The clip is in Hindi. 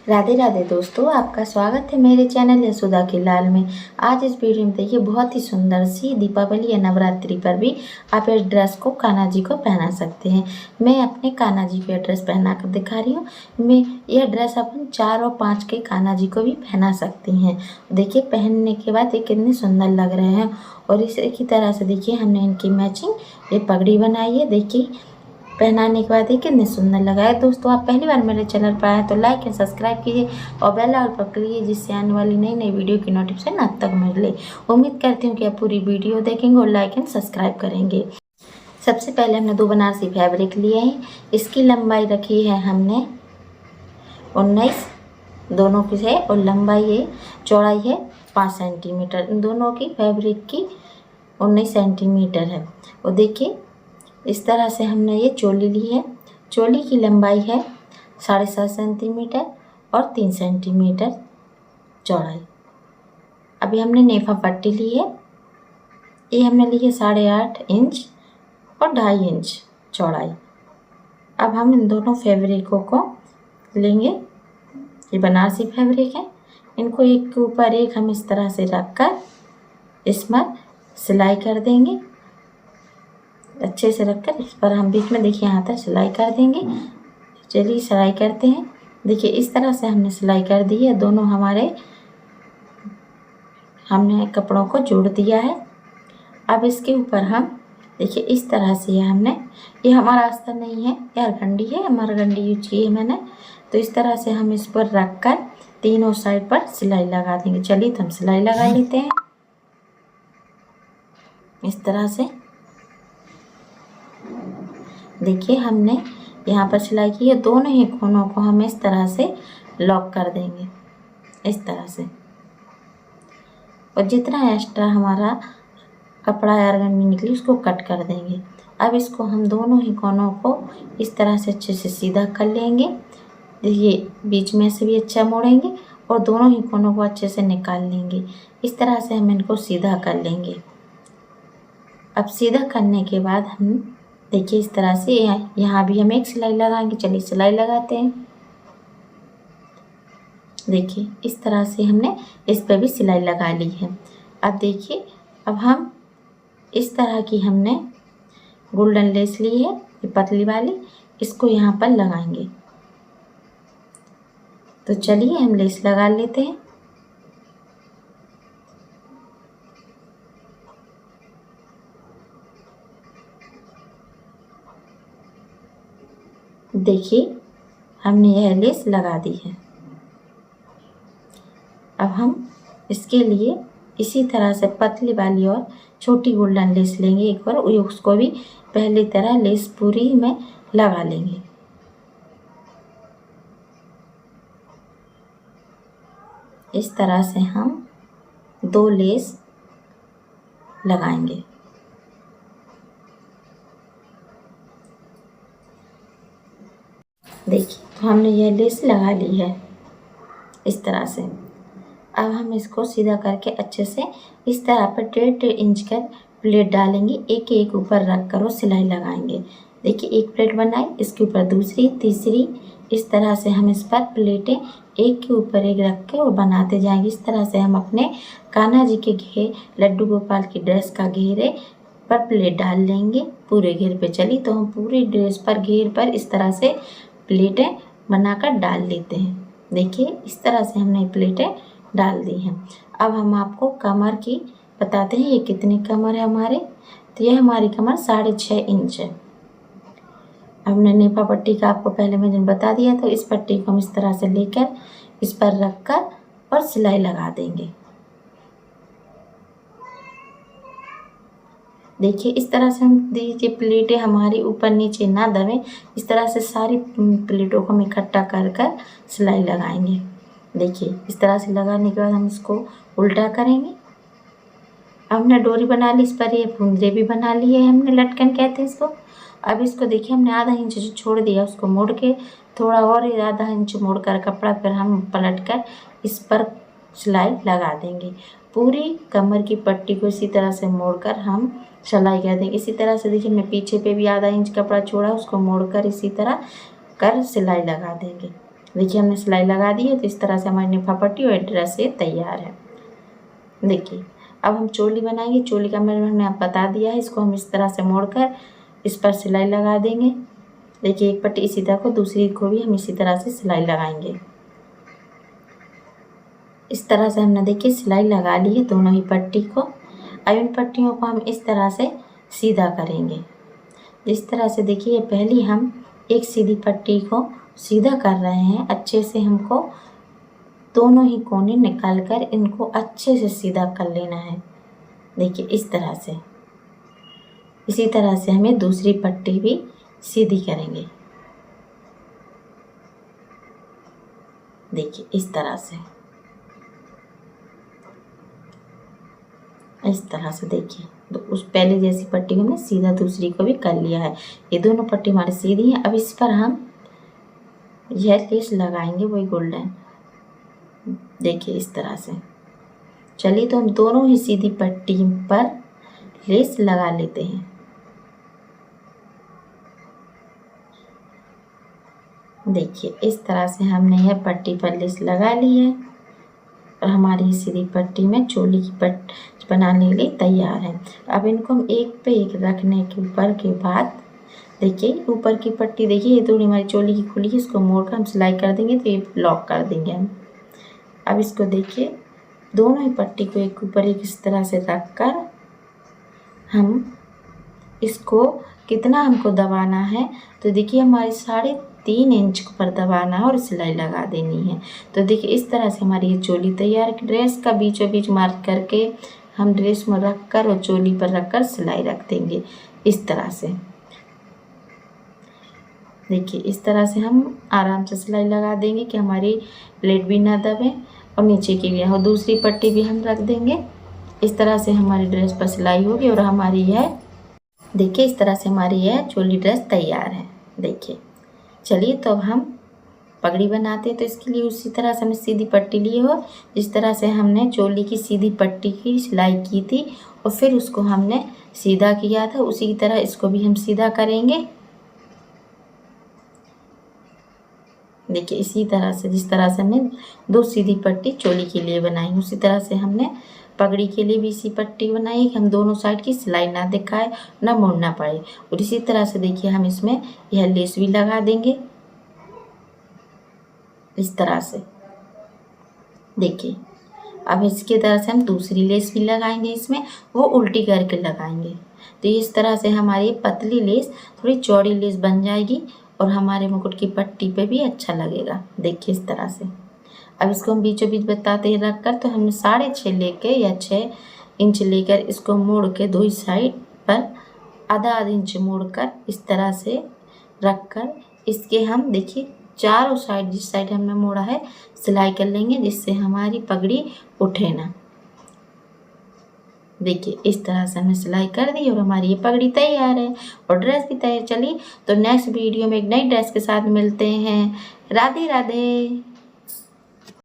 राधे राधे दोस्तों, आपका स्वागत है मेरे चैनल यशोदा के लाल में। आज इस वीडियो में देखिए बहुत ही सुंदर सी दीपावली या नवरात्रि पर भी आप इस ड्रेस को कान्हा जी को पहना सकते हैं। मैं अपने कान्हा जी को ड्रेस पहना कर दिखा रही हूँ। मैं यह ड्रेस अपन 4 और 5 के कान्हा जी को भी पहना सकती हैं। देखिए पहनने के बाद ये कितने सुंदर लग रहे हैं। और इसी की तरह से देखिए हमने इनकी मैचिंग ये पगड़ी बनाई है। देखिए पहनाने के बाद ये कितने सुंदर लगा है। दोस्तों आप पहली बार मेरे चैनल पर आए तो लाइक एंड सब्सक्राइब कीजिए और बेल आइकन पर क्लिक कीजिए, जिससे आने वाली नई नई वीडियो की नोटिफिकेशन आप तक मिले। उम्मीद करती हूँ कि आप पूरी वीडियो देखेंगे और लाइक एंड सब्सक्राइब करेंगे। सबसे पहले हमने 2 बनारसी फैब्रिक लिए हैं। इसकी लंबाई रखी है हमने 19 दोनों की है और लंबाई है चौड़ाई है 5 सेंटीमीटर। इन दोनों की फैब्रिक की 19 सेंटीमीटर है। और देखिए इस तरह से हमने ये चोली ली है। चोली की लंबाई है 7.5 सेंटीमीटर और 3 सेंटीमीटर चौड़ाई। अभी हमने नेफा पट्टी ली है। ये हमने ली है 8.5 इंच और 2.5 इंच चौड़ाई। अब हम इन दोनों फैब्रिकों को लेंगे। ये बनारसी फैब्रिक है। इनको एक के ऊपर एक हम इस तरह से रखकर इसमें सिलाई कर देंगे। अच्छे से रखकर इस पर हम बीच में देखिए यहाँ तक सिलाई कर देंगे। चलिए सिलाई करते हैं। देखिए इस तरह से हमने सिलाई कर दी है। दोनों हमने कपड़ों को जोड़ दिया है। अब इसके ऊपर हम देखिए इस तरह से ये हमारा अस्तर नहीं है, यह अरगंडी है। अरगंडी यूज की है मैंने। तो इस तरह से हम इस पर रख कर तीनों साइड पर सिलाई लगा देंगे। चलिए तो हम सिलाई लगा लेते हैं इस तरह से। देखिए हमने यहाँ पर सिलाई की है। दोनों ही कोनों को हम इस तरह से लॉक कर देंगे इस तरह से। और जितना एक्स्ट्रा हमारा कपड़ा या अरगंडी निकली उसको कट कर देंगे। अब इसको हम दोनों ही कोनों को इस तरह से अच्छे से सीधा कर लेंगे। देखिए बीच में से भी अच्छा मोड़ेंगे और दोनों ही कोनों को अच्छे से निकाल लेंगे। इस तरह से हम इनको सीधा कर लेंगे। अब सीधा करने के बाद हम देखिए इस तरह से यहाँ भी हम एक सिलाई लगाएंगे। चलिए सिलाई लगाते हैं। देखिए इस तरह से हमने इस पर भी सिलाई लगा ली है। अब देखिए अब हम इस तरह की हमने गोल्डन लेस ली है, ये पतली वाली, इसको यहाँ पर लगाएंगे। तो चलिए हम लेस लगा लेते हैं। देखिए हमने यह लेस लगा दी है। अब हम इसके लिए इसी तरह से पतली वाली और छोटी गोल्डन लेस लेंगे एक बार, उसको भी पहली तरह लेस पूरी में लगा लेंगे। इस तरह से हम 2 लेस लगाएंगे। देखिए तो हमने यह लेस लगा ली है इस तरह से। अब हम इसको सीधा करके अच्छे से इस तरह पर 1.5 इंच कर प्लेट डालेंगे। एक एक ऊपर रख कर और सिलाई लगाएंगे। देखिए एक प्लेट बनाई, इसके ऊपर दूसरी, तीसरी, इस तरह से हम इस पर प्लेटें एक के ऊपर एक रख के और बनाते जाएंगे। इस तरह से हम अपने कान्हा जी के लड्डू गोपाल की ड्रेस का घेरे पर प्लेट डाल लेंगे पूरे घेर पे। चलिए तो हम पूरी ड्रेस पर घेर पर इस तरह से प्लेटें बनाकर डाल लेते हैं। देखिए इस तरह से हमने प्लेटें डाल दी हैं। अब हम आपको कमर की बताते हैं। ये कितनी कमर है हमारे, तो ये हमारी कमर 6.5 इंच है। हमने नेफा पट्टी का आपको पहले मैंने बता दिया था। इस पट्टी को हम इस तरह से लेकर इस पर रखकर और सिलाई लगा देंगे। देखिए इस तरह से हम दीजिए प्लेटें हमारी ऊपर नीचे ना दबें, इस तरह से सारी प्लेटों को हम इकट्ठा कर कर सिलाई लगाएंगे। देखिए इस तरह से लगाने के बाद हम इसको उल्टा करेंगे। हमने डोरी बना ली, इस पर ये फुंदरे भी बना लिए है हमने, लटकन कहते हैं इसको। अब इसको देखिए हमने आधा इंच जो छोड़ दिया उसको मोड़ के थोड़ा और आधा इंच मोड़ कर कपड़ा फिर हम पलट कर इस पर सिलाई लगा देंगे। पूरी कमर की पट्टी को इसी तरह से मोड़कर हम सिलाई कर देंगे। इसी तरह से देखिए मैं पीछे पे भी आधा इंच कपड़ा छोड़ा, उसको मोड़कर इसी तरह कर सिलाई लगा देंगे। देखिए हमने सिलाई लगा दी है। तो इस तरह से हमारी निफा पट्टी और ड्रेस ये तैयार है। देखिए अब हम चोली बनाएंगे। चोली का मैंने आप बता दिया है। इसको हम इस तरह से मोड़कर इस पर सिलाई लगा देंगे। देखिए एक पट्टी इसी तरह को, दूसरी को भी हम इसी तरह से सिलाई लगाएंगे। इस तरह से हमने देखिए सिलाई लगा ली है दोनों ही पट्टी को। अब इन पट्टियों को हम इस तरह से सीधा करेंगे। जिस तरह से देखिए पहले हम एक सीधी पट्टी को सीधा कर रहे हैं। अच्छे से हमको दोनों ही कोने निकाल कर इनको अच्छे से सीधा कर लेना है। देखिए इस तरह से। इसी तरह से हमें दूसरी पट्टी भी सीधी करेंगे। देखिए इस तरह से, इस तरह से देखिए तो उस पहले जैसी पट्टी को हमने सीधा दूसरी को भी कर लिया है। ये दोनों पट्टी हमारी सीधी है। अब इस पर हम यह लेस लगाएंगे, वही गोल्डन। देखिए इस तरह से। चलिए तो हम दोनों ही सीधी पट्टी पर लेस लगा लेते हैं। देखिए इस तरह से हमने यह पट्टी पर लेस लगा ली है और हमारी सीधी पट्टी में चोली की पट्टी बनाने के लिए तैयार है। अब इनको हम एक पे एक रखने के ऊपर के बाद देखिए ऊपर की पट्टी देखिए ये थोड़ी हमारी चोली की खुली है। इसको मोड़कर हम सिलाई कर देंगे तो ये लॉक कर देंगे हम। अब इसको देखिए दोनों ही पट्टी को एक ऊपर एक इस तरह से रख कर हम इसको कितना हमको दबाना है तो देखिए हमारी 3.5 इंच पर दबाना है और सिलाई लगा देनी है। तो देखिए इस तरह से हमारी ये चोली तैयार है। ड्रेस का बीचों बीच मार्क करके हम ड्रेस में रख कर और चोली पर रख कर सिलाई रख देंगे इस तरह से। देखिए इस तरह से हम आराम से सिलाई लगा देंगे कि हमारी प्लेट भी ना दबे और नीचे की भी। और दूसरी पट्टी भी हम रख देंगे। इस तरह से हमारी ड्रेस पर सिलाई होगी और हमारी यह देखिए इस तरह से हमारी यह चोली ड्रेस तैयार है। देखिए चलिए तो अब हम पगड़ी बनाते हैं। तो इसके लिए उसी तरह से हमें सीधी पट्टी लिए हो जिस तरह से हमने चोली की सीधी पट्टी की सिलाई की थी और फिर उसको हमने सीधा किया था, उसी की तरह इसको भी हम सीधा करेंगे। देखिए इसी तरह से जिस तरह से हमने 2 सीधी पट्टी चोली के लिए बनाई उसी तरह से हमने पगड़ी के लिए भी इसी पट्टी बनाई कि हम दोनों साइड की सिलाई ना दिखाए ना मोड़ना पड़े। और इसी तरह से देखिए हम इसमें यह लेस भी लगा देंगे इस तरह से। देखिए अब इसके तरह से हम दूसरी लेस भी लगाएंगे, इसमें वो उल्टी करके लगाएंगे। तो इस तरह से हमारी पतली लेस थोड़ी चौड़ी लेस बन जाएगी और हमारे मुकुट की पट्टी पे भी अच्छा लगेगा। देखिए इस तरह से। अब इसको हम बीचों बीच बताते ही रख कर तो हमने 6.5 लेके या 6 इंच लेकर इसको मोड़ के 2 साइड पर आधा इंच मोड़ कर इस तरह से रख कर इसके हम देखिए चारों साइड जिस साइड हमने मोड़ा है सिलाई कर लेंगे जिससे हमारी पगड़ी उठे ना। देखिए इस तरह से हमने सिलाई कर दी और हमारी ये पगड़ी तैयार है और ड्रेस भी तैयार। चलिए तो नेक्स्ट वीडियो में एक नई ड्रेस के साथ मिलते हैं। राधे राधे।